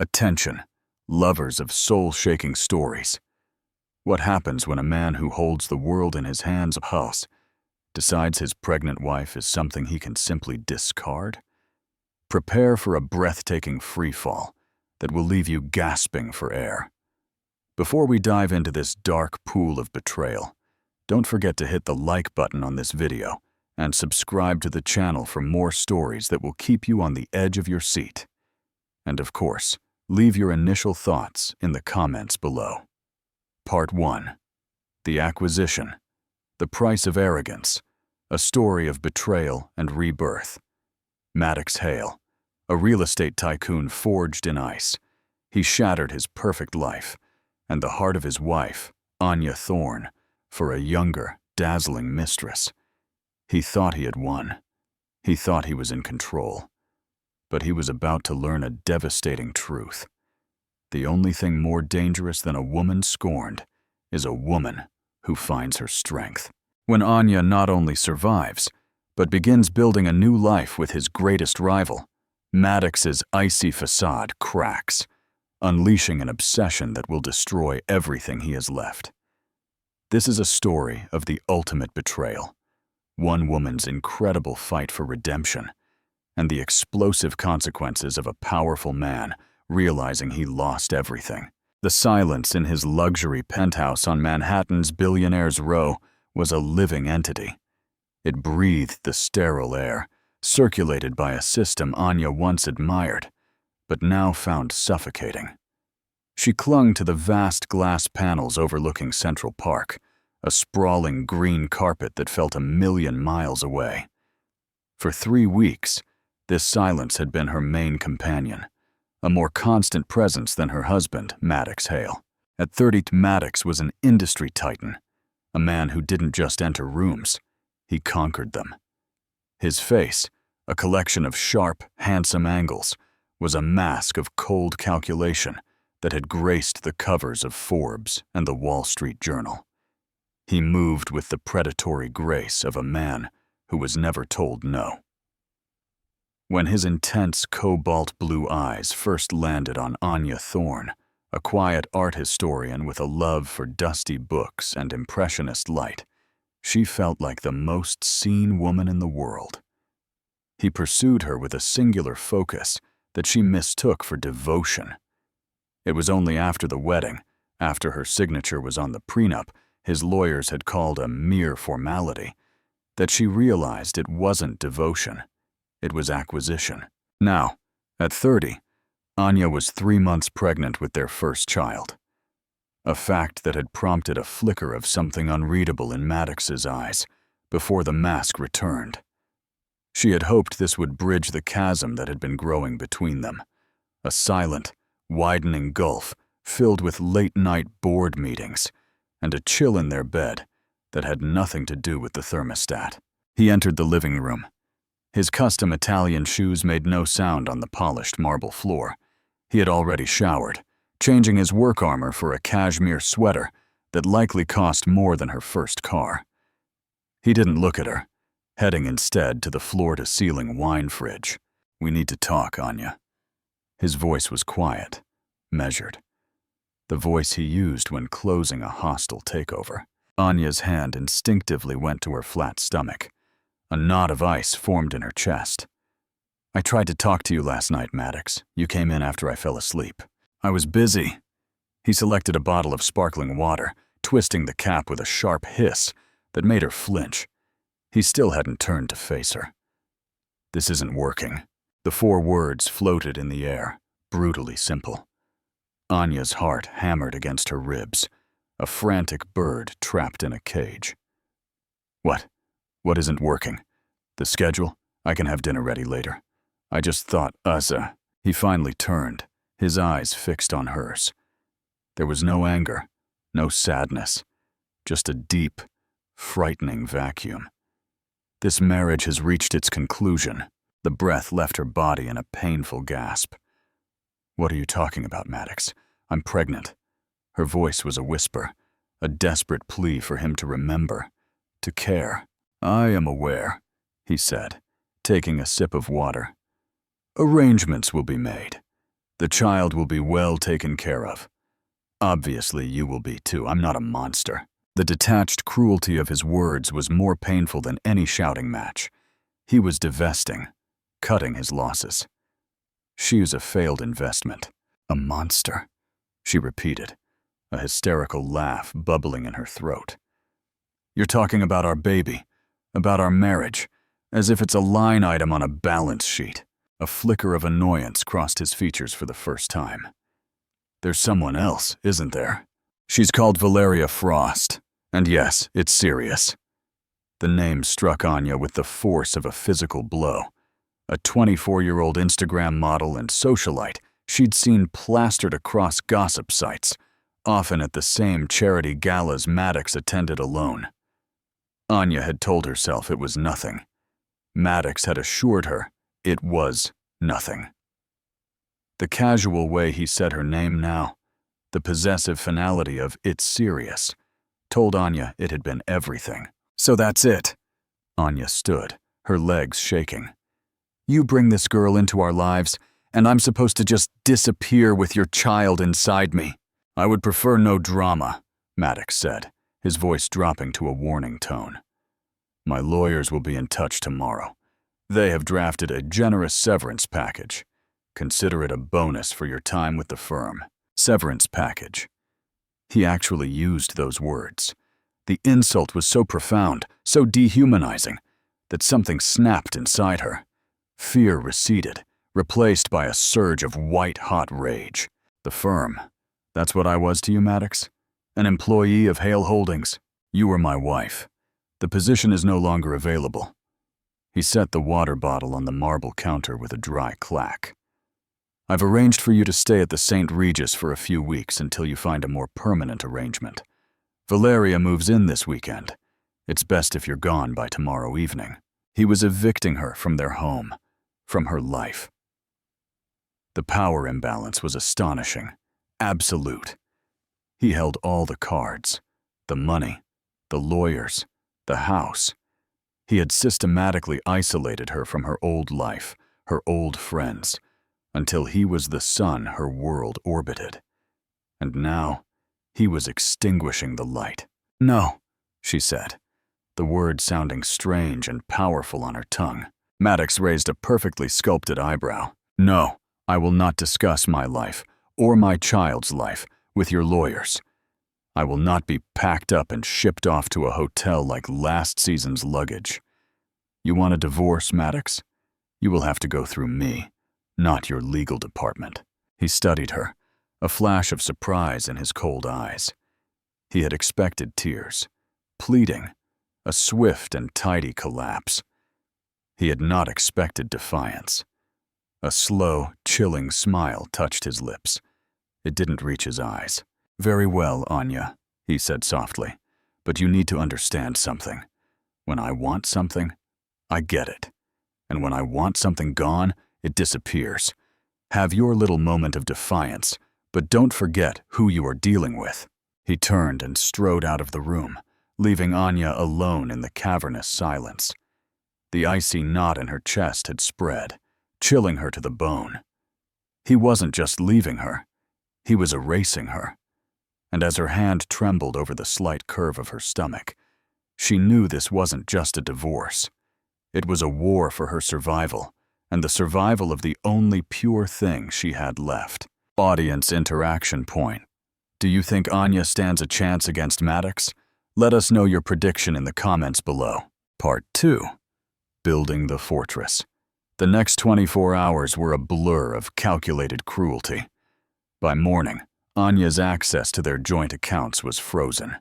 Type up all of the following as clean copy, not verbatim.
Attention, lovers of soul-shaking stories. What happens when a man who holds the world in his hands decides his pregnant wife is something he can simply discard? Prepare for a breathtaking freefall that will leave you gasping for air. Before we dive into this dark pool of betrayal, don't forget to hit the like button on this video and subscribe to the channel for more stories that will keep you on the edge of your seat. And of course, leave your initial thoughts in the comments below. Part 1. The Acquisition. The Price of Arrogance. A story of betrayal and rebirth. Maddox Hale, a real estate tycoon forged in ice. He shattered his perfect life and the heart of his wife, Anya Thorne, for a younger, dazzling mistress. He thought he had won. He thought he was in control. But he was about to learn a devastating truth. The only thing more dangerous than a woman scorned is a woman who finds her strength. When Anya not only survives, but begins building a new life with his greatest rival, Maddox's icy facade cracks, unleashing an obsession that will destroy everything he has left. This is a story of the ultimate betrayal, one woman's incredible fight for redemption, and the explosive consequences of a powerful man realizing he lost everything. The silence in his luxury penthouse on Manhattan's Billionaires' Row was a living entity. It breathed the sterile air, circulated by a system Anya once admired, but now found suffocating. She clung to the vast glass panels overlooking Central Park, a sprawling green carpet that felt 1,000,000 miles away. For 3 weeks, this silence had been her main companion, a more constant presence than her husband, Maddox Hale. At 30, Maddox was an industry titan, a man who didn't just enter rooms, he conquered them. His face, a collection of sharp, handsome angles, was a mask of cold calculation that had graced the covers of Forbes and the Wall Street Journal. He moved with the predatory grace of a man who was never told no. When his intense cobalt blue eyes first landed on Anya Thorne, a quiet art historian with a love for dusty books and impressionist light, she felt like the most seen woman in the world. He pursued her with a singular focus that she mistook for devotion. It was only after the wedding, after her signature was on the prenup his lawyers had called a mere formality, that she realized it wasn't devotion. It was acquisition. Now, at 30, Anya was 3 months pregnant with their first child, a fact that had prompted a flicker of something unreadable in Maddox's eyes before the mask returned. She had hoped this would bridge the chasm that had been growing between them, a silent, widening gulf filled with late-night board meetings and a chill in their bed that had nothing to do with the thermostat. He entered the living room. His custom Italian shoes made no sound on the polished marble floor. He had already showered, changing his work armor for a cashmere sweater that likely cost more than her first car. He didn't look at her, heading instead to the floor-to-ceiling wine fridge. "We need to talk, Anya." His voice was quiet, measured. The voice he used when closing a hostile takeover. Anya's hand instinctively went to her flat stomach. A knot of ice formed in her chest. "I tried to talk to you last night, Maddox. You came in after I fell asleep." "I was busy." He selected a bottle of sparkling water, twisting the cap with a sharp hiss that made her flinch. He still hadn't turned to face her. "This isn't working." The 4 words floated in the air, brutally simple. Anya's heart hammered against her ribs, a frantic bird trapped in a cage. What isn't working? The schedule? I can have dinner ready later. I just thought He finally turned, his eyes fixed on hers. There was no anger, no sadness, just a deep, frightening vacuum. This marriage has reached its conclusion. The breath left her body in a painful gasp. "What are you talking about, Maddox? I'm pregnant." Her voice was a whisper, a desperate plea for him to remember, to care. "I am aware," he said, taking a sip of water. "Arrangements will be made. The child will be well taken care of. Obviously, you will be too. I'm not a monster." The detached cruelty of his words was more painful than any shouting match. He was divesting, cutting his losses. She is a failed investment. "A monster," she repeated, a hysterical laugh bubbling in her throat. "You're talking about our baby, about our marriage, as if it's a line item on a balance sheet." A flicker of annoyance crossed his features for the first time. "There's someone else, isn't there? She's called Valeria Frost, and yes, it's serious." The name struck Anya with the force of a physical blow. A 24-year-old Instagram model and socialite she'd seen plastered across gossip sites, often at the same charity galas Maddox attended alone. Anya had told herself it was nothing. Maddox had assured her it was nothing. The casual way he said her name now, the possessive finality of "it's serious," told Anya it had been everything. "So that's it." Anya stood, her legs shaking. "You bring this girl into our lives, and I'm supposed to just disappear with your child inside me." "I would prefer no drama," Maddox said, his voice dropping to a warning tone. "My lawyers will be in touch tomorrow. They have drafted a generous severance package. Consider it a bonus for your time with the firm." Severance package. He actually used those words. The insult was so profound, so dehumanizing, that something snapped inside her. Fear receded, replaced by a surge of white-hot rage. "The firm. That's what I was to you, Maddox? An employee of Hale Holdings. You were my wife. The position is no longer available." He set the water bottle on the marble counter with a dry clack. "I've arranged for you to stay at the St. Regis for a few weeks until you find a more permanent arrangement. Valeria moves in this weekend. It's best if you're gone by tomorrow evening." He was evicting her from their home, from her life. The power imbalance was astonishing, absolute. He held all the cards, the money, the lawyers, the house. He had systematically isolated her from her old life, her old friends, until he was the sun her world orbited. And now, he was extinguishing the light. "No," she said, the word sounding strange and powerful on her tongue. Maddox raised a perfectly sculpted eyebrow. "No, I will not discuss my life, or my child's life, with your lawyers. I will not be packed up and shipped off to a hotel like last season's luggage. You want a divorce, Maddox? You will have to go through me, not your legal department." He studied her, a flash of surprise in his cold eyes. He had expected tears, pleading, a swift and tidy collapse. He had not expected defiance. A slow, chilling smile touched his lips. It didn't reach his eyes. "Very well, Anya," he said softly, "but you need to understand something. When I want something, I get it. And when I want something gone, it disappears. Have your little moment of defiance, but don't forget who you are dealing with." He turned and strode out of the room, leaving Anya alone in the cavernous silence. The icy knot in her chest had spread, chilling her to the bone. He wasn't just leaving her, he was erasing her. And as her hand trembled over the slight curve of her stomach, she knew this wasn't just a divorce. It was a war for her survival, and the survival of the only pure thing she had left. Audience interaction point. Do you think Anya stands a chance against Maddox? Let us know your prediction in the comments below. Part 2. Building the Fortress. The next 24 hours were a blur of calculated cruelty. By morning, Anya's access to their joint accounts was frozen.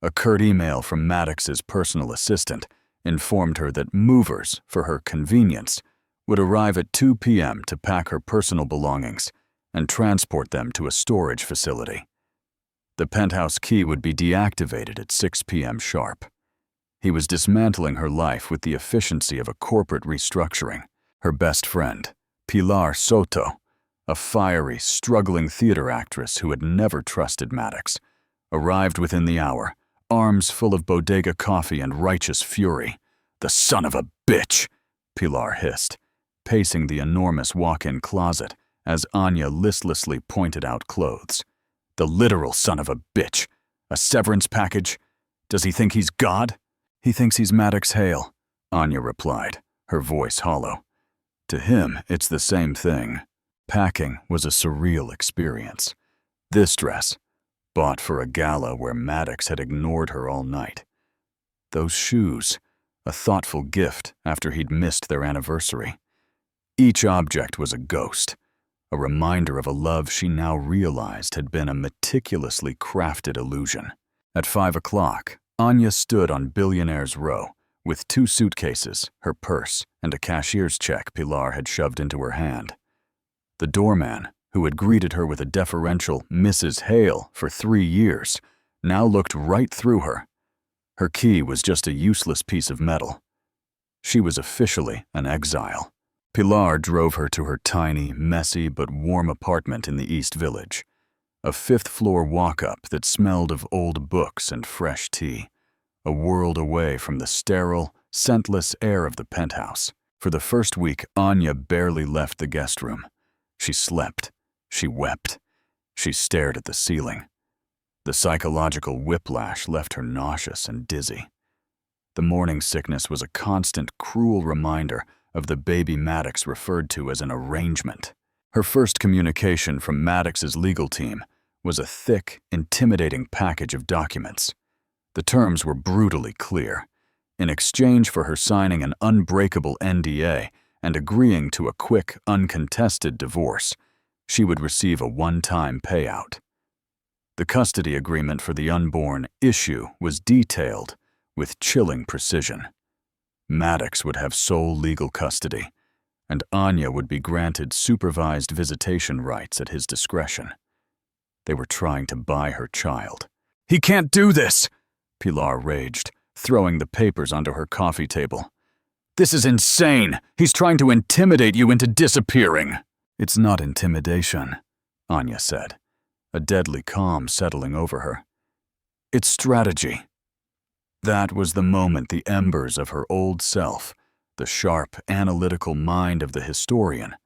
A curt email from Maddox's personal assistant informed her that movers, for her convenience, would arrive at 2 p.m. to pack her personal belongings and transport them to a storage facility. The penthouse key would be deactivated at 6 p.m. sharp. He was dismantling her life with the efficiency of a corporate restructuring. Her best friend, Pilar Soto, a fiery, struggling theater actress who had never trusted Maddox, arrived within the hour, arms full of bodega coffee and righteous fury. "The son of a bitch," Pilar hissed, pacing the enormous walk-in closet as Anya listlessly pointed out clothes. "The literal son of a bitch. A severance package? Does he think he's God?" "He thinks he's Maddox Hale," Anya replied, her voice hollow. To him, it's the same thing. Packing was a surreal experience. This dress, bought for a gala where Maddox had ignored her all night. Those shoes, a thoughtful gift after he'd missed their anniversary. Each object was a ghost, a reminder of a love she now realized had been a meticulously crafted illusion. At 5 o'clock, Anya stood on Billionaire's Row with 2 suitcases, her purse, and a cashier's check Pilar had shoved into her hand. The doorman, who had greeted her with a deferential Mrs. Hale for 3 years, now looked right through her. Her key was just a useless piece of metal. She was officially an exile. Pilar drove her to her tiny, messy, but warm apartment in the East Village. A 5th-floor walk-up that smelled of old books and fresh tea. A world away from the sterile, scentless air of the penthouse. For the first week, Anya barely left the guest room. She slept. She wept. She stared at the ceiling. The psychological whiplash left her nauseous and dizzy. The morning sickness was a constant, cruel reminder of the baby Maddox referred to as an arrangement. Her first communication from Maddox's legal team was a thick, intimidating package of documents. The terms were brutally clear. In exchange for her signing an unbreakable NDA and agreeing to a quick, uncontested divorce, she would receive a one-time payout. The custody agreement for the unborn issue was detailed with chilling precision. Maddox would have sole legal custody, and Anya would be granted supervised visitation rights at his discretion. They were trying to buy her child. "He can't do this!" Pilar raged, throwing the papers onto her coffee table. "This is insane! He's trying to intimidate you into disappearing!" "It's not intimidation," Anya said, a deadly calm settling over her. "It's strategy." That was the moment the embers of her old self, the sharp, analytical mind of the historian,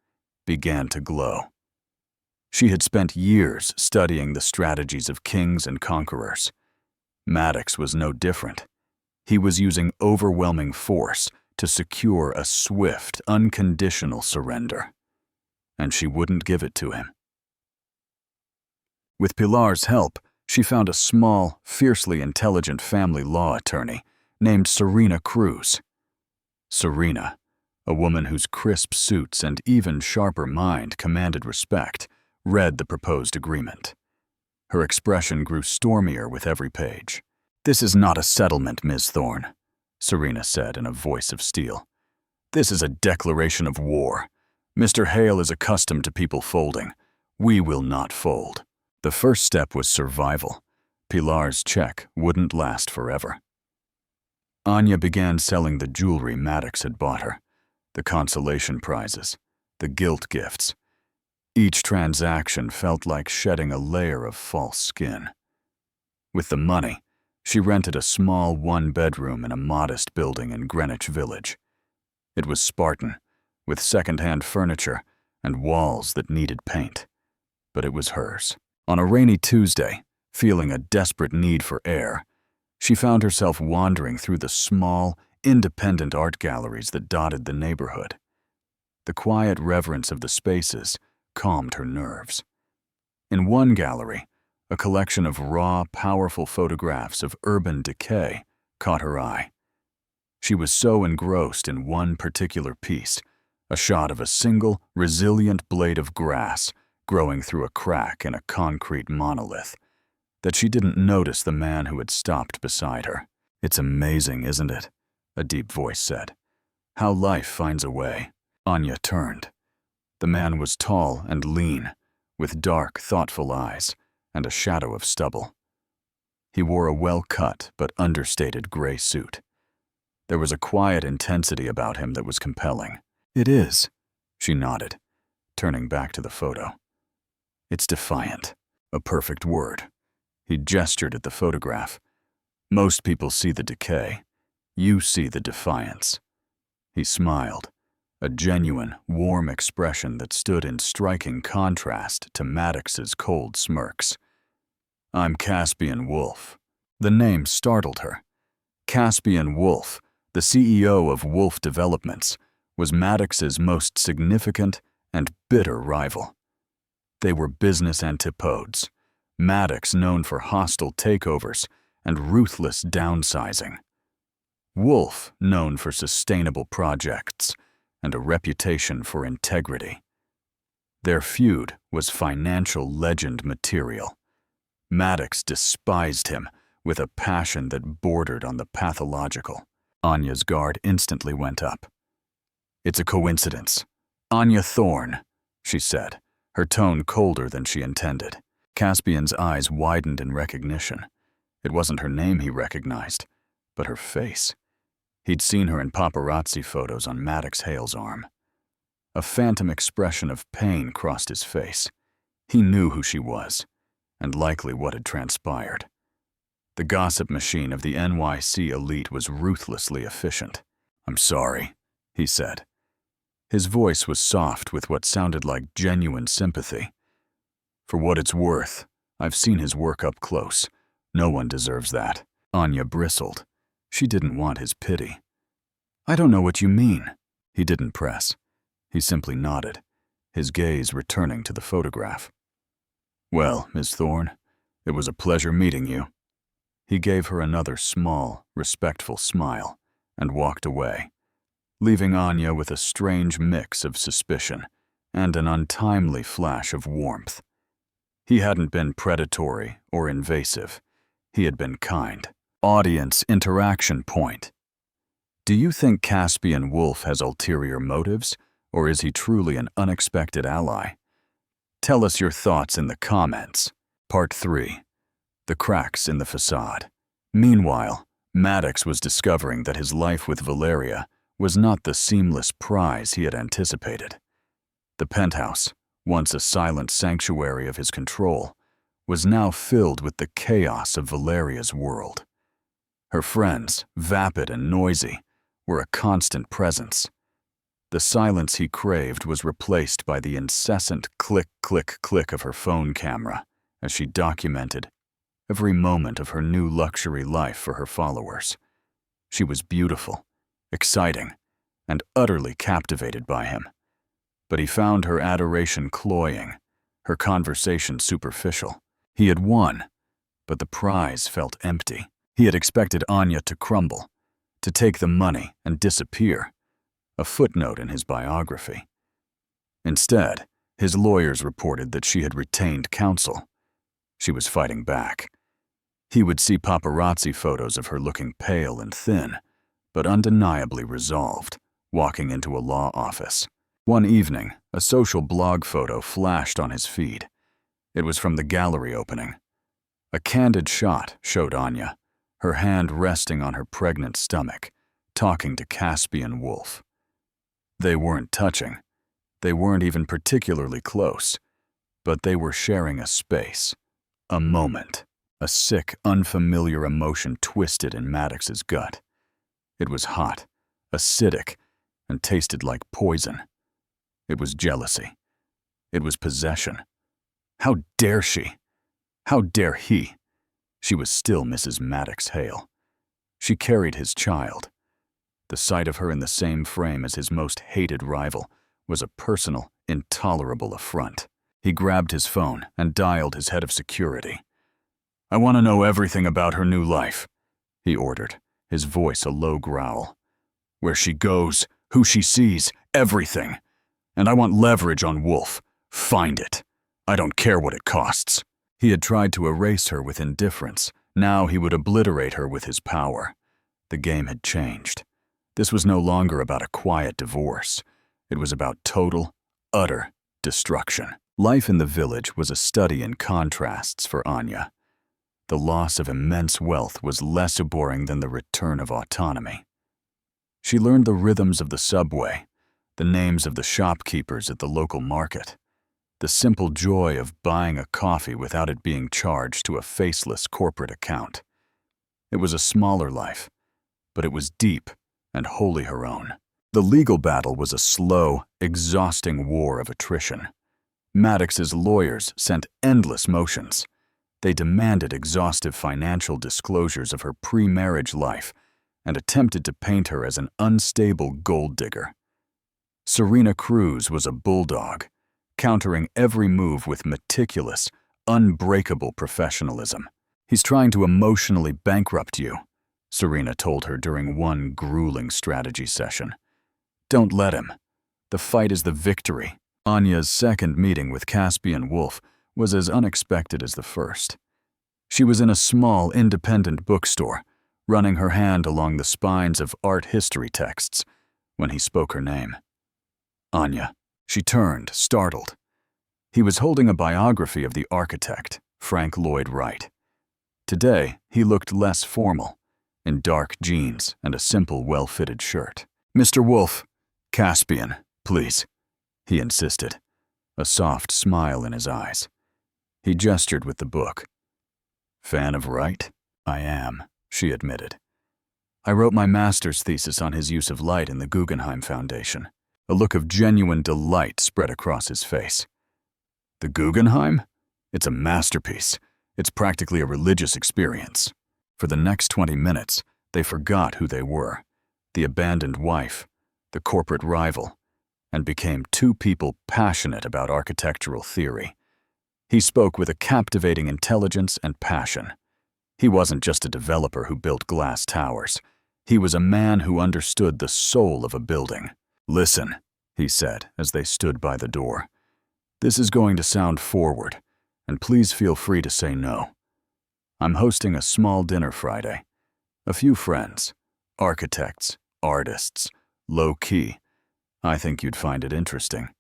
began to glow. She had spent years studying the strategies of kings and conquerors. Maddox was no different. He was using overwhelming force to secure a swift, unconditional surrender. And she wouldn't give it to him. With Pilar's help, she found a small, fiercely intelligent family law attorney named Serena Cruz. Serena, a woman whose crisp suits and even sharper mind commanded respect, read the proposed agreement. Her expression grew stormier with every page. "This is not a settlement, Ms. Thorne," Serena said in a voice of steel. "This is a declaration of war. Mr. Hale is accustomed to people folding. We will not fold." The first step was survival. Pilar's check wouldn't last forever. Anya began selling the jewelry Maddox had bought her, the consolation prizes, the guilt gifts. Each transaction felt like shedding a layer of false skin. With the money, she rented a small one-bedroom in a modest building in Greenwich Village. It was Spartan, with second-hand furniture and walls that needed paint. But it was hers. On a rainy Tuesday, feeling a desperate need for air, she found herself wandering through the small, independent art galleries that dotted the neighborhood. The quiet reverence of the spaces calmed her nerves. In one gallery, a collection of raw, powerful photographs of urban decay caught her eye. She was so engrossed in one particular piece, a shot of a single, resilient blade of grass growing through a crack in a concrete monolith, that she didn't notice the man who had stopped beside her. "It's amazing, isn't it?" a deep voice said. "How life finds a way." Anya turned. The man was tall and lean, with dark, thoughtful eyes and a shadow of stubble. He wore a well-cut but understated gray suit. There was a quiet intensity about him that was compelling. "It is," she nodded, turning back to the photo. "It's defiant, a perfect word." He gestured at the photograph. "Most people see the decay. You see the defiance." He smiled, a genuine, warm expression that stood in striking contrast to Maddox's cold smirks. "I'm Caspian Wolf." The name startled her. Caspian Wolf, the CEO of Wolf Developments, was Maddox's most significant and bitter rival. They were business antipodes, Maddox known for hostile takeovers and ruthless downsizing. Wolf known for sustainable projects and a reputation for integrity. Their feud was financial legend material. Maddox despised him with a passion that bordered on the pathological. Anya's guard instantly went up. "It's a coincidence. Anya Thorne," she said, her tone colder than she intended. Caspian's eyes widened in recognition. It wasn't her name he recognized, but her face. He'd seen her in paparazzi photos on Maddox Hale's arm. A phantom expression of pain crossed his face. He knew who she was, and likely what had transpired. The gossip machine of the NYC elite was ruthlessly efficient. "I'm sorry," he said. His voice was soft with what sounded like genuine sympathy. "For what it's worth, I've seen his work up close. No one deserves that." Anya bristled. She didn't want his pity. "I don't know what you mean." He didn't press. He simply nodded, his gaze returning to the photograph. "Well, Ms. Thorne, it was a pleasure meeting you." He gave her another small, respectful smile and walked away, leaving Anya with a strange mix of suspicion and an untimely flash of warmth. He hadn't been predatory or invasive. He had been kind. Audience interaction point. Do you think Caspian Wolf has ulterior motives, or is he truly an unexpected ally? Tell us your thoughts in the comments. Part 3. The cracks in the facade. Meanwhile, Maddox was discovering that his life with Valeria was not the seamless prize he had anticipated. The penthouse, once a silent sanctuary of his control, was now filled with the chaos of Valeria's world. Her friends, vapid and noisy, were a constant presence. The silence he craved was replaced by the incessant click, click, click of her phone camera as she documented every moment of her new luxury life for her followers. She was beautiful, exciting, and utterly captivated by him. But he found her adoration cloying, her conversation superficial. He had won, but the prize felt empty. He had expected Anya to crumble, to take the money and disappear, a footnote in his biography. Instead, his lawyers reported that she had retained counsel. She was fighting back. He would see paparazzi photos of her looking pale and thin, but undeniably resolved, walking into a law office. One evening, a social blog photo flashed on his feed. It was from the gallery opening. A candid shot showed Anya, her hand resting on her pregnant stomach, talking to Caspian Wolf. They weren't touching. They weren't even particularly close, but they were sharing a space, a moment. A sick, unfamiliar emotion twisted in Maddox's gut. It was hot, acidic, and tasted like poison. It was jealousy. It was possession. How dare she? How dare he? She was still Mrs. Maddox Hale. She carried his child. The sight of her in the same frame as his most hated rival was a personal, intolerable affront. He grabbed his phone and dialed his head of security. "I want to know everything about her new life," he ordered, his voice a low growl. "Where she goes, who she sees, everything. And I want leverage on Wolf. Find it. I don't care what it costs." He had tried to erase her with indifference. Now he would obliterate her with his power. The game had changed. This was no longer about a quiet divorce. It was about total, utter destruction. Life in the village was a study in contrasts for Anya. The loss of immense wealth was less boring than the return of autonomy. She learned the rhythms of the subway, the names of the shopkeepers at the local market, the simple joy of buying a coffee without it being charged to a faceless corporate account. It was a smaller life, but it was deep and wholly her own. The legal battle was a slow, exhausting war of attrition. Maddox's lawyers sent endless motions. They demanded exhaustive financial disclosures of her pre-marriage life and attempted to paint her as an unstable gold digger. Serena Cruz was a bulldog, countering every move with meticulous, unbreakable professionalism. "He's trying to emotionally bankrupt you," Serena told her during one grueling strategy session. "Don't let him. The fight is the victory." Anya's second meeting with Caspian Wolf was as unexpected as the first. She was in a small, independent bookstore, running her hand along the spines of art history texts, when he spoke her name. "Anya." She turned, startled. He was holding a biography of the architect, Frank Lloyd Wright. Today, he looked less formal, in dark jeans and a simple, well-fitted shirt. "Mr. Wolf, Caspian, please," he insisted, a soft smile in his eyes. He gestured with the book. "Fan of Wright?" "I am," she admitted. "I wrote my master's thesis on his use of light in the Guggenheim Foundation." A look of genuine delight spread across his face. "The Guggenheim? It's a masterpiece. It's practically a religious experience." For the next 20 minutes, they forgot who they were, the abandoned wife, the corporate rival, and became two people passionate about architectural theory. He spoke with a captivating intelligence and passion. He wasn't just a developer who built glass towers. He was a man who understood the soul of a building. "Listen," he said as they stood by the door. "This is going to sound forward, and please feel free to say no. I'm hosting a small dinner Friday. A few friends, architects, artists, low-key. I think you'd find it interesting.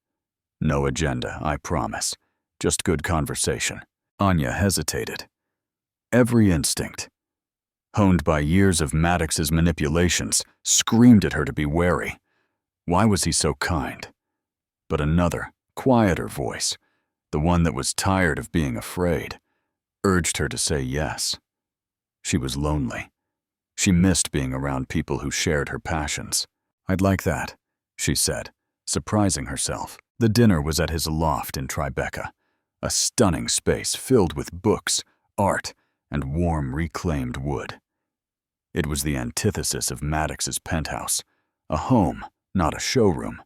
No agenda, I promise. Just good conversation." Anya hesitated. Every instinct, honed by years of Maddox's manipulations, screamed at her to be wary. Why was he so kind? But another, quieter voice, the one that was tired of being afraid, urged her to say yes. She was lonely. She missed being around people who shared her passions. "I'd like that," she said, surprising herself. The dinner was at his loft in Tribeca, a stunning space filled with books, art, and warm reclaimed wood. It was the antithesis of Maddox's penthouse, a home, not a showroom.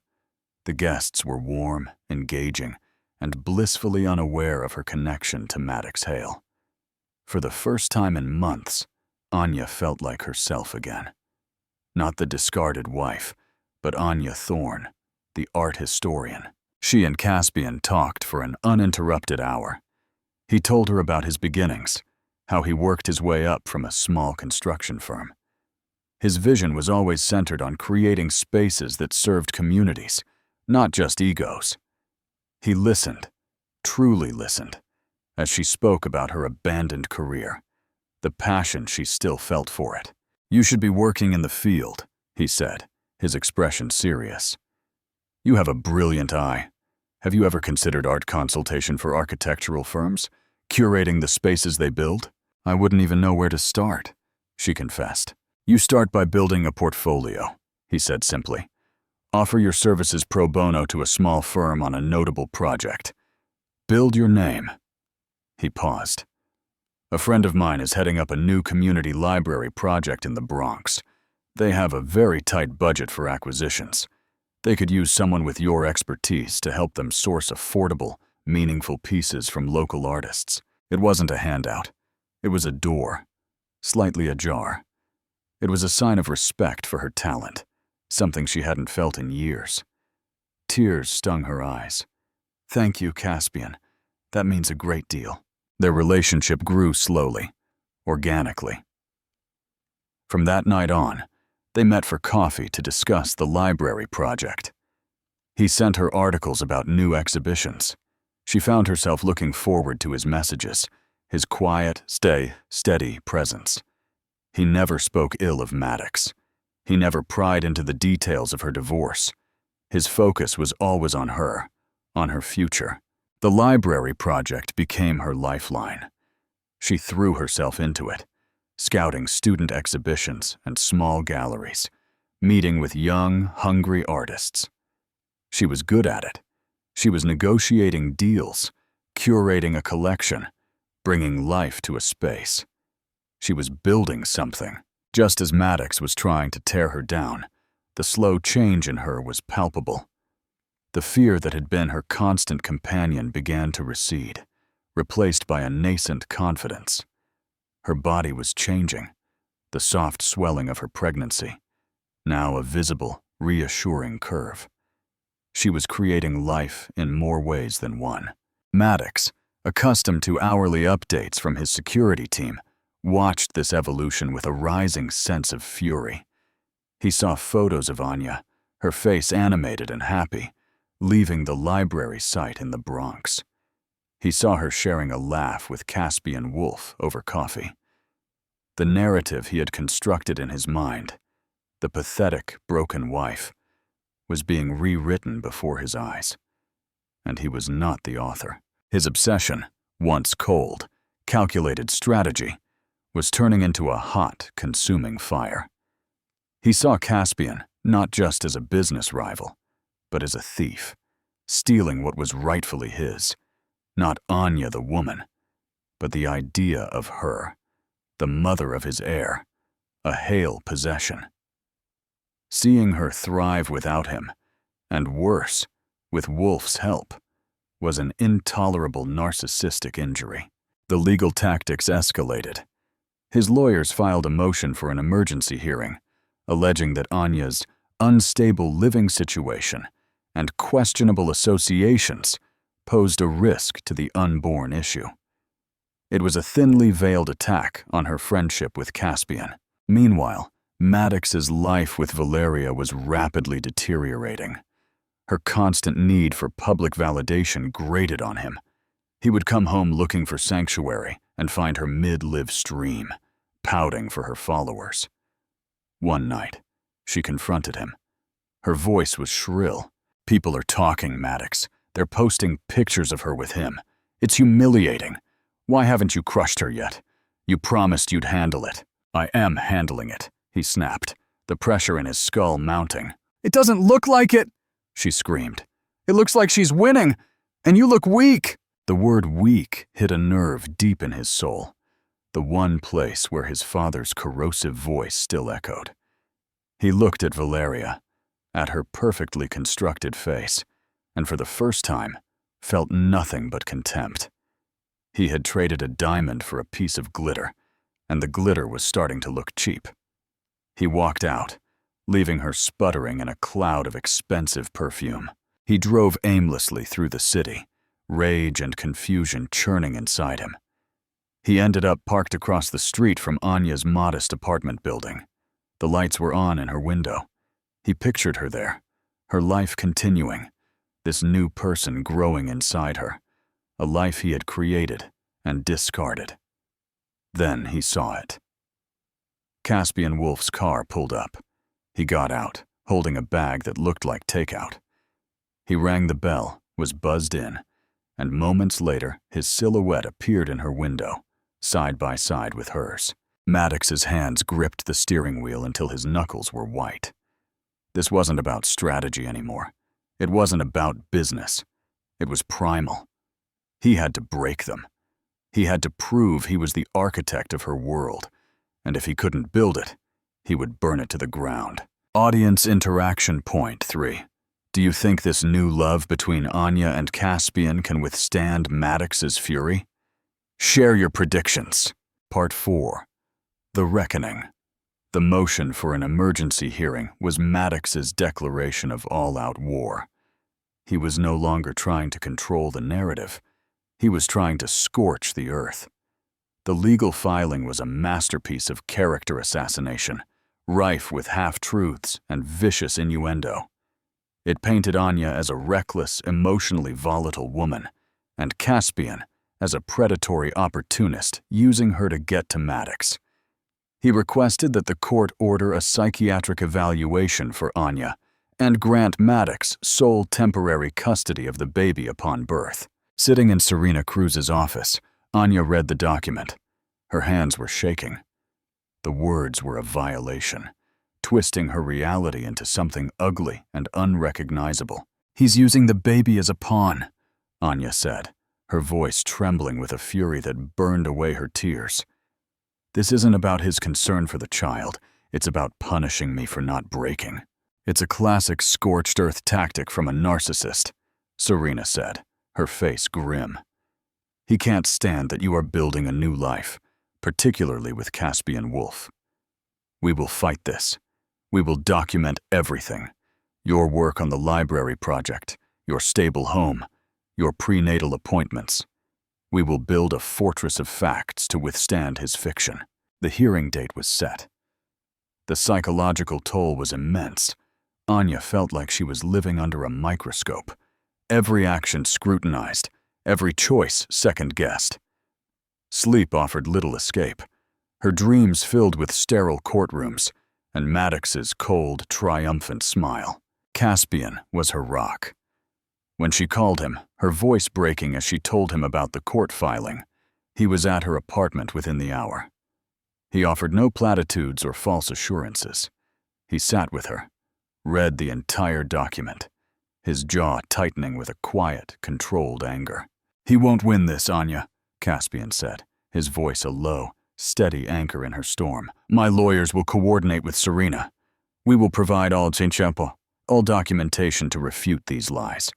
The guests were warm, engaging, and blissfully unaware of her connection to Maddox Hale. For the first time in months, Anya felt like herself again. Not the discarded wife, but Anya Thorne, the art historian. She and Caspian talked for an uninterrupted hour. He told her about his beginnings, how he worked his way up from a small construction firm. His vision was always centered on creating spaces that served communities, not just egos. He listened, truly listened, as she spoke about her abandoned career, the passion she still felt for it. "You should be working in the field," he said, his expression serious. "You have a brilliant eye. Have you ever considered art consultation for architectural firms, curating the spaces they build?" "I wouldn't even know where to start," she confessed. "You start by building a portfolio," he said simply. "Offer your services pro bono to a small firm on a notable project. Build your name." He paused. "A friend of mine is heading up a new community library project in the Bronx. They have a very tight budget for acquisitions. They could use someone with your expertise to help them source affordable, meaningful pieces from local artists." It wasn't a handout. It was a door, slightly ajar. It was a sign of respect for her talent, something she hadn't felt in years. Tears stung her eyes. "Thank you, Caspian. That means a great deal." Their relationship grew slowly, organically. From that night on, they met for coffee to discuss the library project. He sent her articles about new exhibitions. She found herself looking forward to his messages, his quiet, steady presence. He never spoke ill of Maddox. He never pried into the details of her divorce. His focus was always on her future. The library project became her lifeline. She threw herself into it, scouting student exhibitions and small galleries, meeting with young, hungry artists. She was good at it. She was negotiating deals, curating a collection, bringing life to a space. She was building something. Just as Maddox was trying to tear her down, the slow change in her was palpable. The fear that had been her constant companion began to recede, replaced by a nascent confidence. Her body was changing, the soft swelling of her pregnancy, now a visible, reassuring curve. She was creating life in more ways than one. Maddox, accustomed to hourly updates from his security team, watched this evolution with a rising sense of fury. He saw photos of Anya, her face animated and happy, leaving the library site in the Bronx. He saw her sharing a laugh with Caspian Wolf over coffee. The narrative he had constructed in his mind, the pathetic, broken wife, was being rewritten before his eyes. And he was not the author. His obsession, once cold, calculated strategy, was turning into a hot, consuming fire. He saw Caspian not just as a business rival, but as a thief, stealing what was rightfully his. Not Anya the woman, but the idea of her, the mother of his heir, a Hale possession. Seeing her thrive without him, and worse, with Wolf's help, was an intolerable narcissistic injury. The legal tactics escalated. His lawyers filed a motion for an emergency hearing, alleging that Anya's unstable living situation and questionable associations posed a risk to the unborn issue. It was a thinly veiled attack on her friendship with Caspian. Meanwhile, Maddox's life with Valeria was rapidly deteriorating. Her constant need for public validation grated on him. He would come home looking for sanctuary and find her mid-live stream, pouting for her followers. One night, she confronted him. Her voice was shrill. "People are talking, Maddox. They're posting pictures of her with him. It's humiliating. Why haven't you crushed her yet? You promised you'd handle it." "I am handling it," he snapped, the pressure in his skull mounting. "It doesn't look like it," she screamed. "It looks like she's winning, and you look weak." The word weak hit a nerve deep in his soul, the one place where his father's corrosive voice still echoed. He looked at Valeria, at her perfectly constructed face, and for the first time, felt nothing but contempt. He had traded a diamond for a piece of glitter, and the glitter was starting to look cheap. He walked out, leaving her sputtering in a cloud of expensive perfume. He drove aimlessly through the city, rage and confusion churning inside him. He ended up parked across the street from Anya's modest apartment building. The lights were on in her window. He pictured her there, her life continuing, this new person growing inside her, a life he had created and discarded. Then he saw it. Caspian Wolf's car pulled up. He got out, holding a bag that looked like takeout. He rang the bell, was buzzed in, and moments later his silhouette appeared in her window, side by side with hers. Maddox's hands gripped the steering wheel until his knuckles were white. This wasn't about strategy anymore. It wasn't about business. It was primal. He had to break them. He had to prove he was the architect of her world, and if he couldn't build it, he would burn it to the ground. Audience interaction point 3. Do you think this new love between Anya and Caspian can withstand Maddox's fury? Share your predictions. Part 4. The Reckoning. The motion for an emergency hearing was Maddox's declaration of all-out war. He was no longer trying to control the narrative. He was trying to scorch the earth. The legal filing was a masterpiece of character assassination, rife with half-truths and vicious innuendo. It painted Anya as a reckless, emotionally volatile woman, and Caspian as a predatory opportunist using her to get to Maddox. He requested that the court order a psychiatric evaluation for Anya and grant Maddox sole temporary custody of the baby upon birth. Sitting in Serena Cruz's office, Anya read the document. Her hands were shaking. The words were a violation. twisting her reality into something ugly and unrecognizable. "He's using the baby as a pawn," Anya said, her voice trembling with a fury that burned away her tears. "This isn't about his concern for the child. It's about punishing me for not breaking. It's a classic scorched earth tactic from a narcissist," Serena said, her face grim. "He can't stand that you are building a new life, particularly with Caspian Wolf. We will fight this. We will document everything. Your work on the library project, your stable home, your prenatal appointments. We will build a fortress of facts to withstand his fiction." The hearing date was set. The psychological toll was immense. Anya felt like she was living under a microscope, every action scrutinized, every choice second-guessed. Sleep offered little escape, her dreams filled with sterile courtrooms and Maddox's cold, triumphant smile. Caspian was her rock. When she called him, her voice breaking as she told him about the court filing, he was at her apartment within the hour. He offered no platitudes or false assurances. He sat with her, read the entire document, his jaw tightening with a quiet, controlled anger. "He won't win this, Anya," Caspian said, his voice a low, steady anchor in her storm. "My lawyers will coordinate with Serena. We will provide all documentation to refute these lies.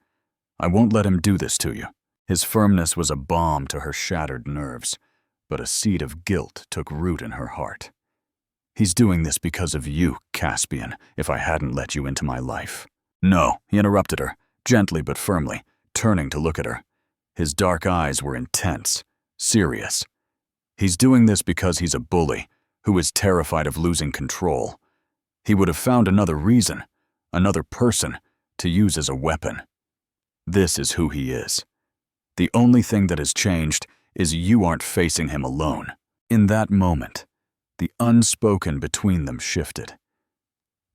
I won't let him do this to you." His firmness was a balm to her shattered nerves, but a seed of guilt took root in her heart. "He's doing this because of you, Caspian, if I hadn't let you into my life." "No," he interrupted her, gently but firmly, turning to look at her. His dark eyes were intense, serious. "He's doing this because he's a bully, who is terrified of losing control. He would have found another reason, another person, to use as a weapon. This is who he is. The only thing that has changed is you aren't facing him alone." In that moment, the unspoken between them shifted.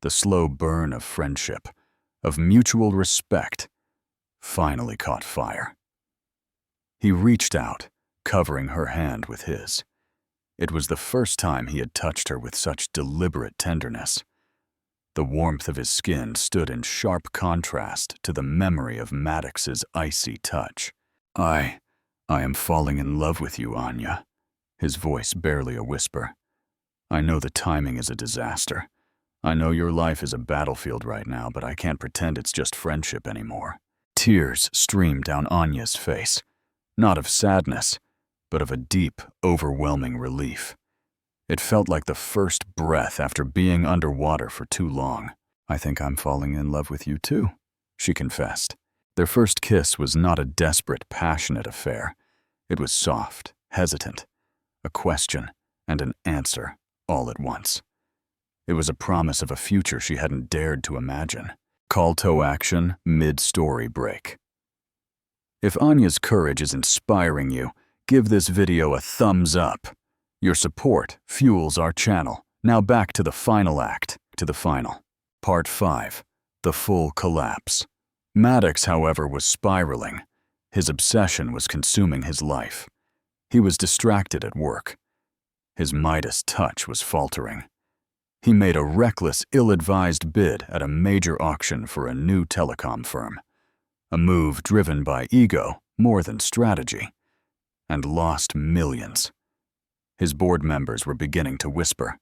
The slow burn of friendship, of mutual respect, finally caught fire. He reached out, covering her hand with his. It was the first time he had touched her with such deliberate tenderness. The warmth of his skin stood in sharp contrast to the memory of Maddox's icy touch. I am falling in love with you, Anya," his voice barely a whisper. "I know the timing is a disaster. I know your life is a battlefield right now, but I can't pretend it's just friendship anymore." Tears streamed down Anya's face, not of sadness, but of a deep, overwhelming relief. It felt like the first breath after being underwater for too long. "I think I'm falling in love with you too," she confessed. Their first kiss was not a desperate, passionate affair. It was soft, hesitant, a question and an answer all at once. It was a promise of a future she hadn't dared to imagine. Call to action, mid-story break. If Anya's courage is inspiring you, give this video a thumbs up. Your support fuels our channel. Now back to the final act, Part 5, the full collapse. Maddox, however, was spiraling. His obsession was consuming his life. He was distracted at work. His Midas touch was faltering. He made a reckless, ill-advised bid at a major auction for a new telecom firm, a move driven by ego more than strategy, and lost millions. His board members were beginning to whisper.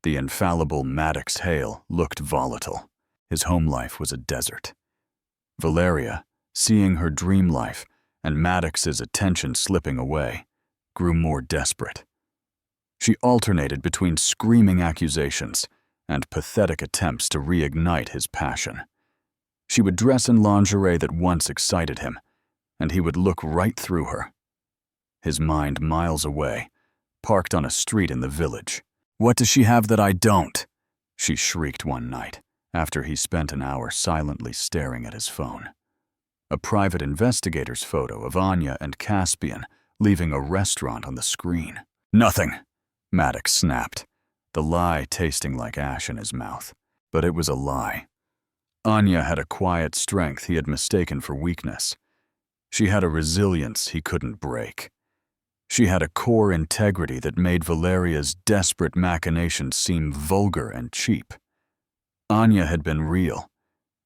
The infallible Maddox Hale looked volatile. His home life was a desert. Valeria, seeing her dream life and Maddox's attention slipping away, grew more desperate. She alternated between screaming accusations and pathetic attempts to reignite his passion. She would dress in lingerie that once excited him, and he would look right through her. His mind miles away, parked on a street in the village. "What does she have that I don't?" she shrieked one night, after he spent an hour silently staring at his phone. A private investigator's photo of Anya and Caspian leaving a restaurant on the screen. "Nothing," Maddox snapped, the lie tasting like ash in his mouth. But it was a lie. Anya had a quiet strength he had mistaken for weakness. She had a resilience he couldn't break. She had a core integrity that made Valeria's desperate machinations seem vulgar and cheap. Anya had been real,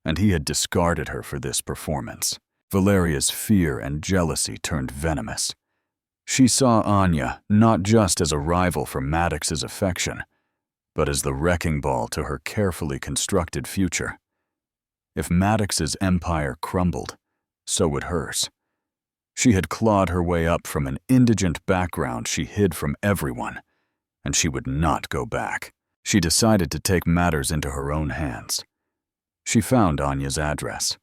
and he had discarded her for this performance. Valeria's fear and jealousy turned venomous. She saw Anya not just as a rival for Maddox's affection, but as the wrecking ball to her carefully constructed future. If Maddox's empire crumbled, so would hers. She had clawed her way up from an indigent background she hid from everyone, and she would not go back. She decided to take matters into her own hands. She found Anya's address.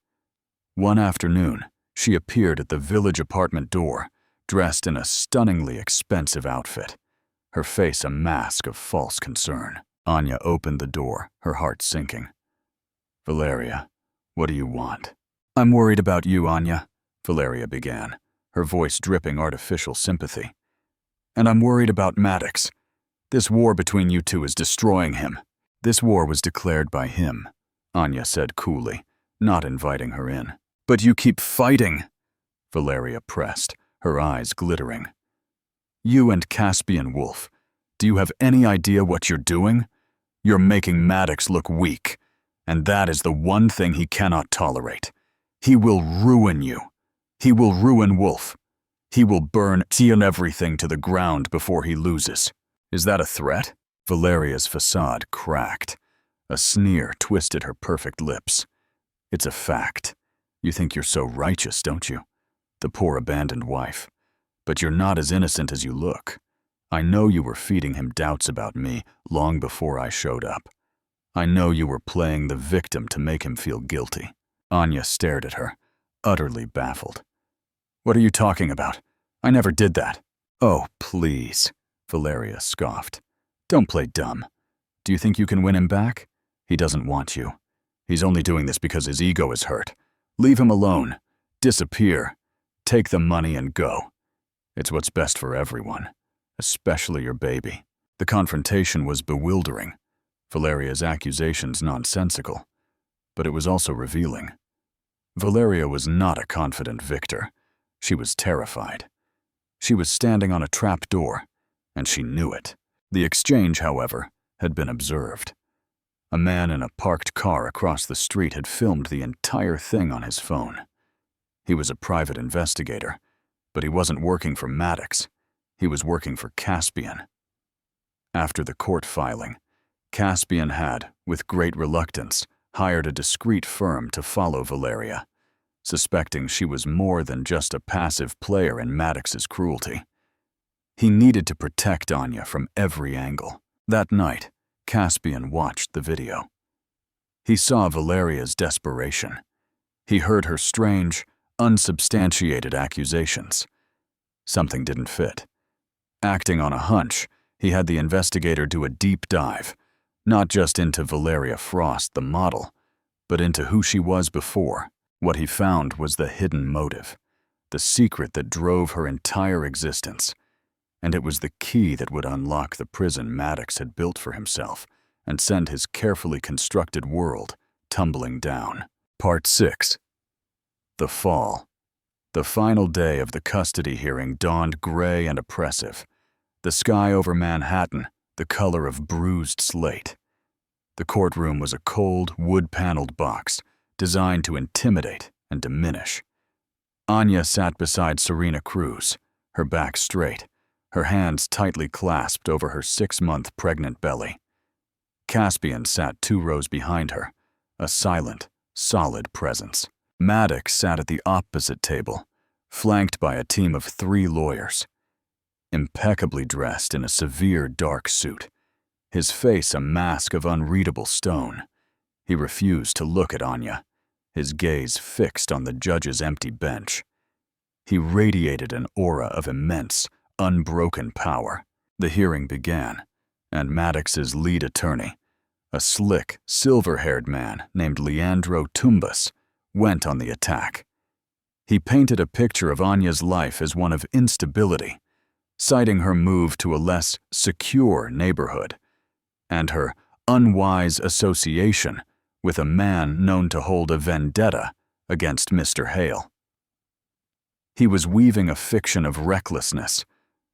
One afternoon, she appeared at the village apartment door, dressed in a stunningly expensive outfit, her face a mask of false concern. Anya opened the door, her heart sinking. "Valeria, what do you want?" "I'm worried about you, Anya," Valeria began, her voice dripping artificial sympathy. "And I'm worried about Maddox. This war between you two is destroying him." "This war was declared by him," Anya said coolly, not inviting her in. "But you keep fighting," Valeria pressed, her eyes glittering. "You and Caspian Wolf, do you have any idea what you're doing? You're making Maddox look weak, and that is the one thing he cannot tolerate. He will ruin you. He will ruin Wolf. He will burn everything to the ground before he loses." "Is that a threat?" Valeria's facade cracked. A sneer twisted her perfect lips. "It's a fact. You think you're so righteous, don't you? The poor abandoned wife. But you're not as innocent as you look. I know you were feeding him doubts about me long before I showed up. I know you were playing the victim to make him feel guilty." Anya stared at her, utterly baffled. "What are you talking about? I never did that." "Oh, please," Valeria scoffed. "Don't play dumb. Do you think you can win him back? He doesn't want you. He's only doing this because his ego is hurt. Leave him alone. Disappear. Take the money and go. It's what's best for everyone, especially your baby." The confrontation was bewildering, Valeria's accusations nonsensical, but it was also revealing. Valeria was not a confident victor. She was terrified. She was standing on a trap door, and she knew it. The exchange, however, had been observed. A man in a parked car across the street had filmed the entire thing on his phone. He was a private investigator, but he wasn't working for Maddox. He was working for Caspian. After the court filing, Caspian had, with great reluctance, hired a discreet firm to follow Valeria, suspecting she was more than just a passive player in Maddox's cruelty. He needed to protect Anya from every angle. That night, Caspian watched the video. He saw Valeria's desperation. He heard her strange, unsubstantiated accusations. Something didn't fit. Acting on a hunch, he had the investigator do a deep dive, not just into Valeria Frost, the model, but into who she was before. What he found was the hidden motive, the secret that drove her entire existence, and it was the key that would unlock the prison Maddox had built for himself and send his carefully constructed world tumbling down. Part 6. The Fall. The final day of the custody hearing dawned gray and oppressive, the sky over Manhattan the color of bruised slate. The courtroom was a cold, wood-paneled box designed to intimidate and diminish. Anya sat beside Serena Cruz, her back straight, her hands tightly clasped over her 6-month pregnant belly. Caspian sat 2 rows behind her, a silent, solid presence. Maddox sat at the opposite table, flanked by a team of 3 lawyers. Impeccably dressed in a severe dark suit, his face a mask of unreadable stone, he refused to look at Anya, his gaze fixed on the judge's empty bench. He radiated an aura of immense, unbroken power. The hearing began, and Maddox's lead attorney, a slick, silver-haired man named Leandro Tumbas, went on the attack. He painted a picture of Anya's life as one of instability, citing her move to a less secure neighborhood, and her unwise association with a man known to hold a vendetta against Mr. Hale. He was weaving a fiction of recklessness,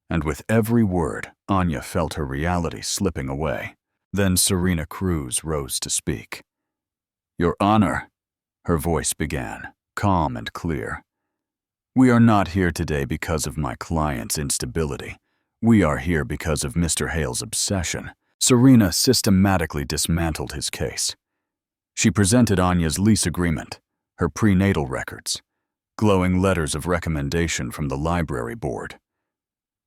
And with every word, Anya felt her reality slipping away. Then Serena Cruz rose to speak. "Your Honor," her voice began, calm and clear. "We are not here today because of my client's instability. We are here because of Mr. Hale's obsession." Serena systematically dismantled his case. She presented Anya's lease agreement, her prenatal records, glowing letters of recommendation from the library board.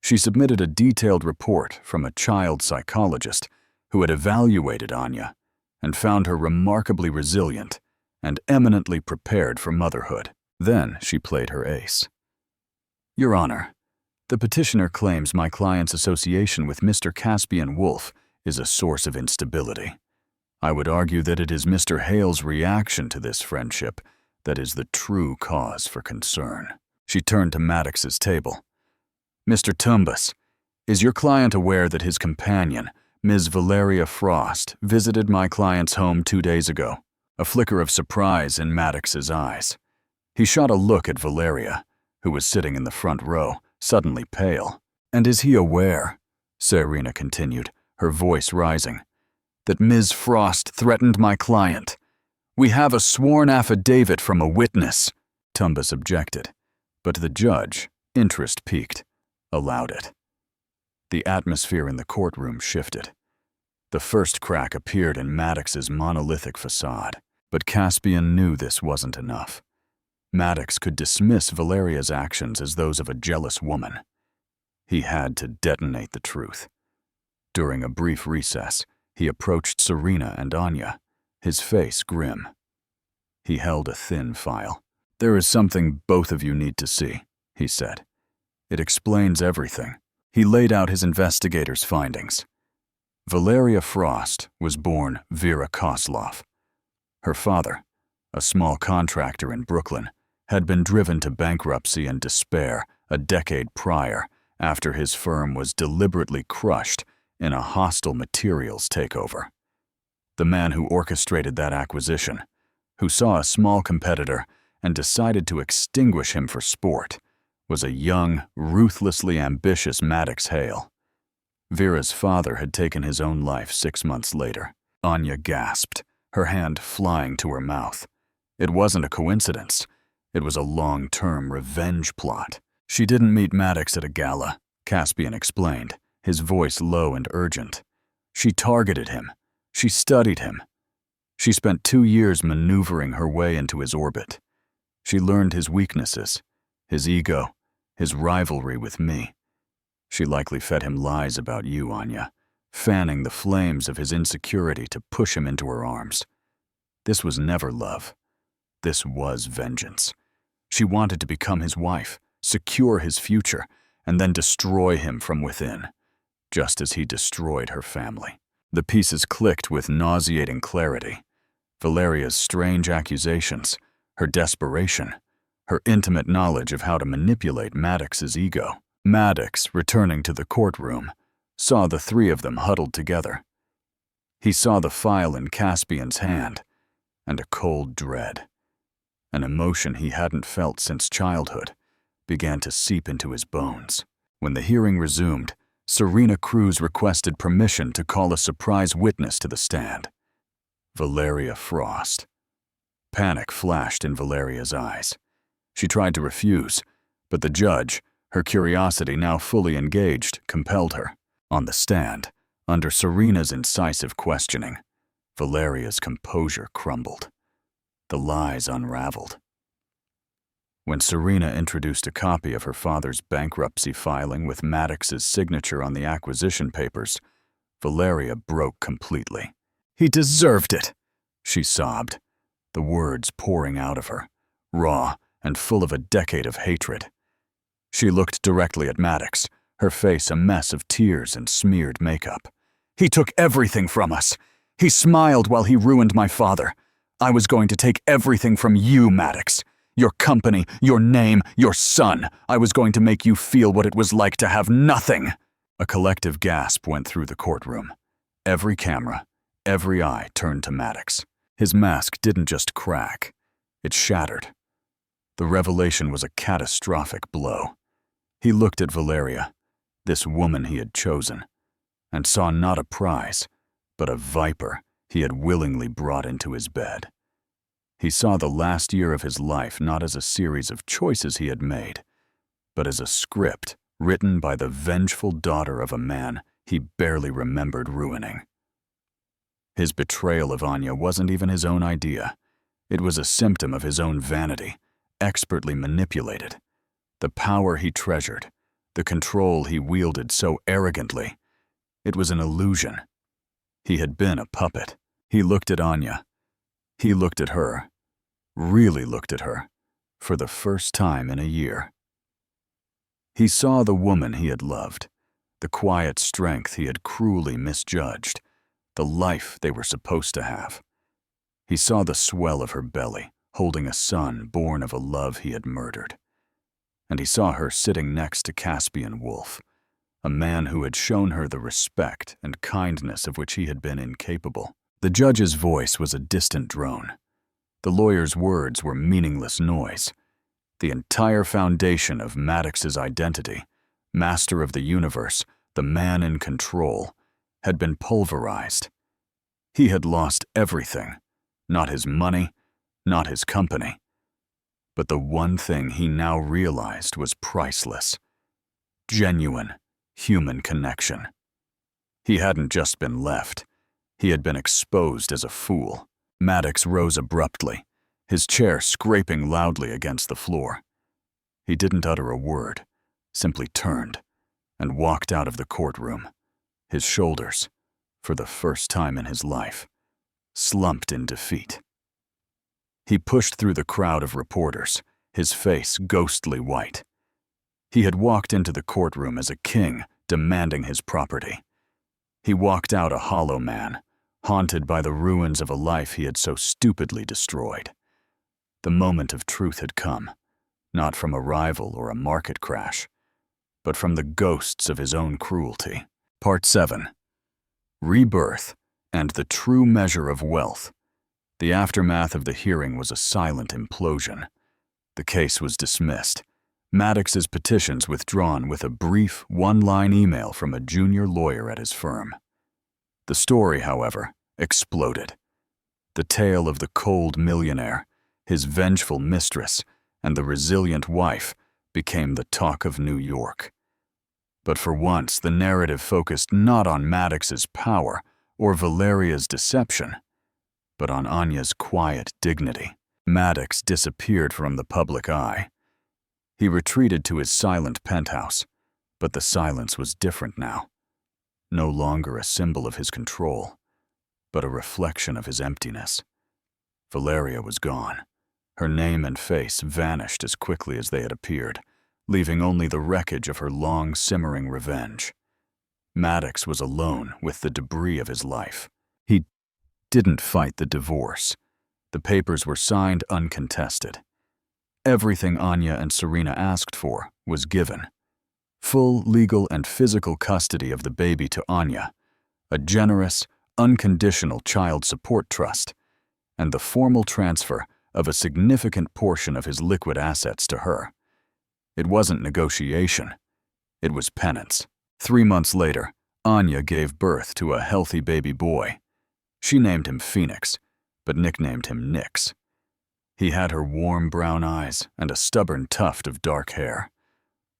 She submitted a detailed report from a child psychologist who had evaluated Anya and found her remarkably resilient and eminently prepared for motherhood. Then she played her ace. "Your Honor, the petitioner claims my client's association with Mr. Caspian Wolf is a source of instability. I would argue that it is Mr. Hale's reaction to this friendship that is the true cause for concern." She turned to Maddox's table. "Mr. Tumbas, is your client aware that his companion, Ms. Valeria Frost, visited my client's home 2 days ago?" A flicker of surprise in Maddox's eyes. He shot a look at Valeria, who was sitting in the front row, suddenly pale. "And is he aware," Serena continued, her voice rising, "that Ms. Frost threatened my client? We have a sworn affidavit from a witness." Tumbas objected, but the judge, interest piqued, allowed it. The atmosphere in the courtroom shifted. The first crack appeared in Maddox's monolithic facade, but Caspian knew this wasn't enough. Maddox could dismiss Valeria's actions as those of a jealous woman. He had to detonate the truth. During a brief recess, he approached Serena and Anya, his face grim. He held a thin file. "There is something both of you need to see," he said. "It explains everything." He laid out his investigators' findings. Valeria Frost was born Vera Kosloff. Her father, a small contractor in Brooklyn, had been driven to bankruptcy and despair a decade prior after his firm was deliberately crushed in a hostile materials takeover. The man who orchestrated that acquisition, who saw a small competitor and decided to extinguish him for sport, was a young, ruthlessly ambitious Maddox Hale. Vera's father had taken his own life 6 months later. Anya gasped, her hand flying to her mouth. It wasn't a coincidence. It was a long-term revenge plot. "She didn't meet Maddox at a gala," Caspian explained, his voice low and urgent. "She targeted him. She studied him. She spent 2 years maneuvering her way into his orbit. She learned his weaknesses, his ego, his rivalry with me. She likely fed him lies about you, Anya, fanning the flames of his insecurity to push him into her arms. This was never love. This was vengeance. She wanted to become his wife, secure his future, and then destroy him from within, just as he destroyed her family." The pieces clicked with nauseating clarity. Valeria's strange accusations, her desperation, her intimate knowledge of how to manipulate Maddox's ego. Maddox, returning to the courtroom, saw the three of them huddled together. He saw the file in Caspian's hand, and a cold dread, an emotion he hadn't felt since childhood, began to seep into his bones. When the hearing resumed, Serena Cruz requested permission to call a surprise witness to the stand. Valeria Frost. Panic flashed in Valeria's eyes. She tried to refuse, but the judge, her curiosity now fully engaged, compelled her. On the stand, under Serena's incisive questioning, Valeria's composure crumbled. The lies unraveled. When Serena introduced a copy of her father's bankruptcy filing with Maddox's signature on the acquisition papers, Valeria broke completely. "He deserved it," she sobbed, the words pouring out of her, raw and full of a decade of hatred. She looked directly at Maddox, her face a mess of tears and smeared makeup. "He took everything from us. He smiled while he ruined my father. I was going to take everything from you, Maddox. Your company, your name, your son. I was going to make you feel what it was like to have nothing." A collective gasp went through the courtroom. Every camera, every eye turned to Maddox. His mask didn't just crack, it shattered. The revelation was a catastrophic blow. He looked at Valeria, this woman he had chosen, and saw not a prize, but a viper he had willingly brought into his bed. He saw the last year of his life not as a series of choices he had made, but as a script written by the vengeful daughter of a man he barely remembered ruining. His betrayal of Anya wasn't even his own idea. It was a symptom of his own vanity, expertly manipulated. The power he treasured, the control he wielded so arrogantly, it was an illusion. He had been a puppet. He looked at Anya. He looked at her, really looked at her, for the first time in a year. He saw the woman he had loved, the quiet strength he had cruelly misjudged, the life they were supposed to have. He saw the swell of her belly, holding a son born of a love he had murdered. And he saw her sitting next to Caspian Wolf, a man who had shown her the respect and kindness of which he had been incapable. The judge's voice was a distant drone. The lawyer's words were meaningless noise. The entire foundation of Maddox's identity, master of the universe, the man in control, had been pulverized. He had lost everything, not his money, not his company. But the one thing he now realized was priceless: genuine human connection. He hadn't just been left. He had been exposed as a fool. Maddox rose abruptly, his chair scraping loudly against the floor. He didn't utter a word, simply turned and walked out of the courtroom. His shoulders, for the first time in his life, slumped in defeat. He pushed through the crowd of reporters, his face ghostly white. He had walked into the courtroom as a king demanding his property. He walked out a hollow man, haunted by the ruins of a life he had so stupidly destroyed. The moment of truth had come, not from a rival or a market crash, but from the ghosts of his own cruelty. Part 7. Rebirth and the True Measure of Wealth. The aftermath of the hearing was a silent implosion. The case was dismissed, Maddox's petitions withdrawn with a brief, one-line email from a junior lawyer at his firm. The story, however, exploded. The tale of the cold millionaire, his vengeful mistress, and the resilient wife became the talk of New York. But for once, the narrative focused not on Maddox's power or Valeria's deception, but on Anya's quiet dignity. Maddox disappeared from the public eye. He retreated to his silent penthouse, but the silence was different now. No longer a symbol of his control, but a reflection of his emptiness. Valeria was gone. Her name and face vanished as quickly as they had appeared, leaving only the wreckage of her long, simmering revenge. Maddox was alone with the debris of his life. He didn't fight the divorce. The papers were signed uncontested. Everything Anya and Serena asked for was given. Full legal and physical custody of the baby to Anya, a generous, unconditional child support trust, and the formal transfer of a significant portion of his liquid assets to her. It wasn't negotiation. It was penance. 3 months later, Anya gave birth to a healthy baby boy. She named him Phoenix, but nicknamed him Nix. He had her warm brown eyes and a stubborn tuft of dark hair.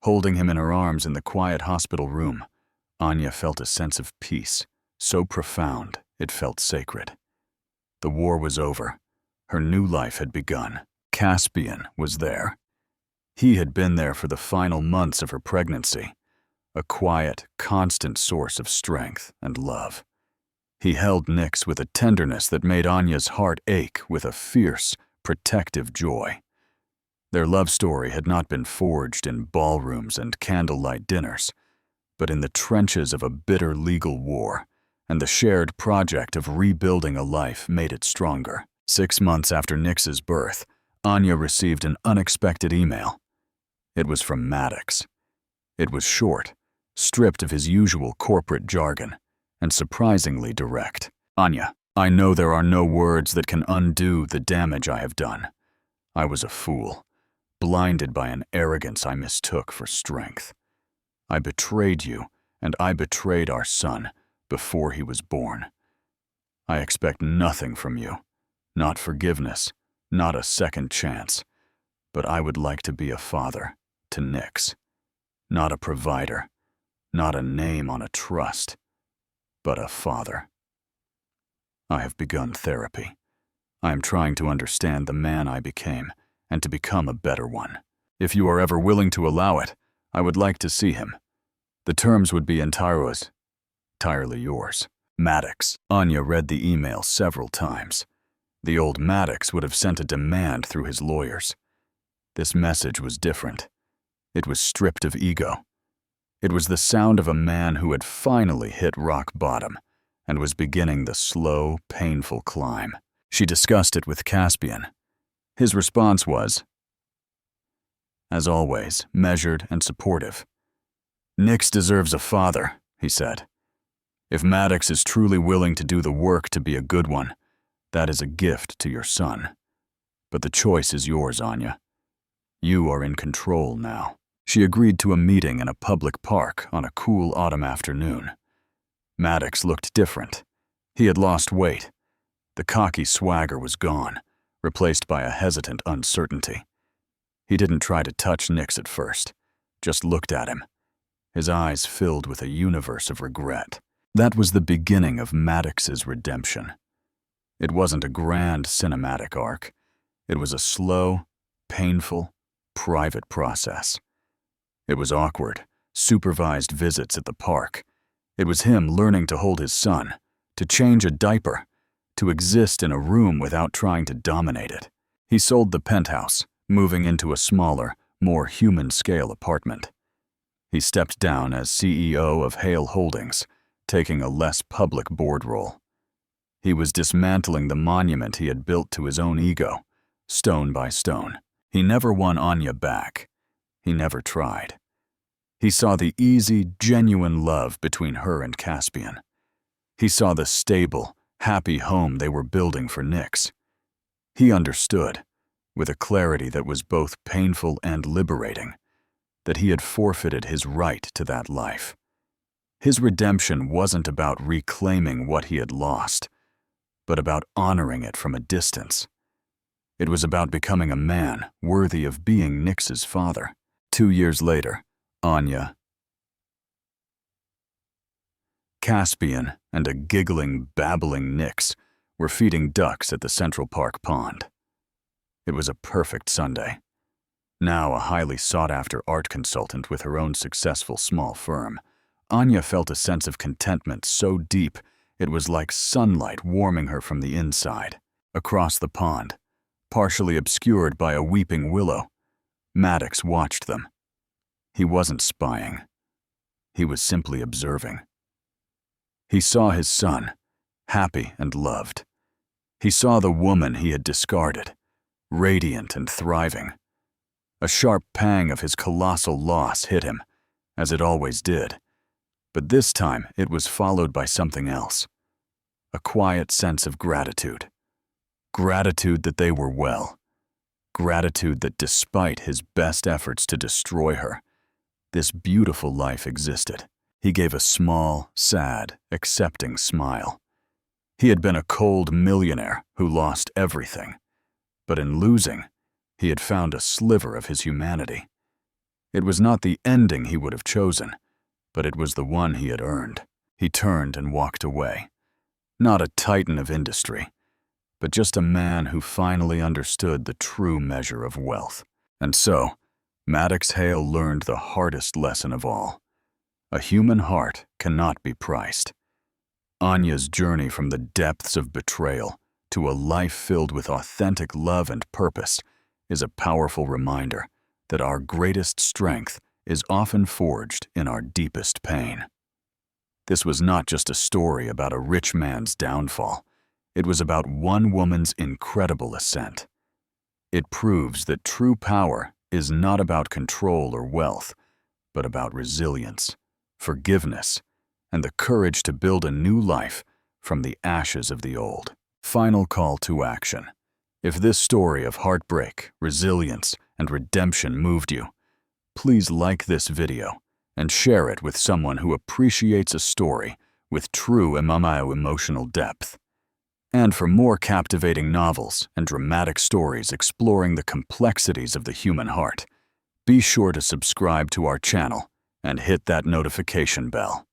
Holding him in her arms in the quiet hospital room, Anya felt a sense of peace, so profound it felt sacred. The war was over. Her new life had begun. Caspian was there. He had been there for the final months of her pregnancy, a quiet, constant source of strength and love. He held Nix with a tenderness that made Anya's heart ache with a fierce, protective joy. Their love story had not been forged in ballrooms and candlelight dinners, but in the trenches of a bitter legal war, and the shared project of rebuilding a life made it stronger. 6 months after Nix's birth, Anya received an unexpected email. It was from Maddox. It was short, stripped of his usual corporate jargon, and surprisingly direct. Anya, I know there are no words that can undo the damage I have done. I was a fool, blinded by an arrogance I mistook for strength. I betrayed you, and I betrayed our son before he was born. I expect nothing from you, not forgiveness, not a second chance, but I would like to be a father to Nix. Not a provider, not a name on a trust, but a father. I have begun therapy. I am trying to understand the man I became and to become a better one. If you are ever willing to allow it, I would like to see him. The terms would be entirely yours. Maddox. Anya read the email several times. The old Maddox would have sent a demand through his lawyers. This message was different. It was stripped of ego. It was the sound of a man who had finally hit rock bottom and was beginning the slow, painful climb. She discussed it with Caspian. His response was, as always, measured and supportive. Nix deserves a father, he said. If Maddox is truly willing to do the work to be a good one, that is a gift to your son. But the choice is yours, Anya. You are in control now. She agreed to a meeting in a public park on a cool autumn afternoon. Maddox looked different. He had lost weight. The cocky swagger was gone, replaced by a hesitant uncertainty. He didn't try to touch Nix at first, just looked at him, his eyes filled with a universe of regret. That was the beginning of Maddox's redemption. It wasn't a grand cinematic arc. It was a slow, painful, private process. It was awkward, supervised visits at the park. It was him learning to hold his son, to change a diaper, to exist in a room without trying to dominate it. He sold the penthouse, moving into a smaller, more human-scale apartment. He stepped down as CEO of Hale Holdings, taking a less public board role. He was dismantling the monument he had built to his own ego, stone by stone. He never won Anya back. He never tried. He saw the easy, genuine love between her and Caspian. He saw the stable, happy home they were building for Nix. He understood, with a clarity that was both painful and liberating, that he had forfeited his right to that life. His redemption wasn't about reclaiming what he had lost, but about honoring it from a distance. It was about becoming a man worthy of being Nix's father. 2 years later, Anya, Caspian, and a giggling, babbling Nix were feeding ducks at the Central Park pond. It was a perfect Sunday. Now a highly sought-after art consultant with her own successful small firm, Anya felt a sense of contentment so deep it was like sunlight warming her from the inside. Across the pond, partially obscured by a weeping willow, Maddox watched them. He wasn't spying. He was simply observing. He saw his son, happy and loved. He saw the woman he had discarded, radiant and thriving. A sharp pang of his colossal loss hit him, as it always did. But this time it was followed by something else. A quiet sense of gratitude. Gratitude that they were well. Gratitude that despite his best efforts to destroy her, this beautiful life existed. He gave a small, sad, accepting smile. He had been a cold millionaire who lost everything. But in losing, he had found a sliver of his humanity. It was not the ending he would have chosen, but it was the one he had earned. He turned and walked away. Not a titan of industry, but just a man who finally understood the true measure of wealth. And so, Maddox Hale learned the hardest lesson of all. A human heart cannot be priced. Anya's journey from the depths of betrayal to a life filled with authentic love and purpose is a powerful reminder that our greatest strength is often forged in our deepest pain. This was not just a story about a rich man's downfall. It was about one woman's incredible ascent. It proves that true power is not about control or wealth, but about resilience, forgiveness, and the courage to build a new life from the ashes of the old. Final call to action. If this story of heartbreak, resilience, and redemption moved you, please like this video and share it with someone who appreciates a story with true emotional depth. And for more captivating novels and dramatic stories exploring the complexities of the human heart, be sure to subscribe to our channel and hit that notification bell.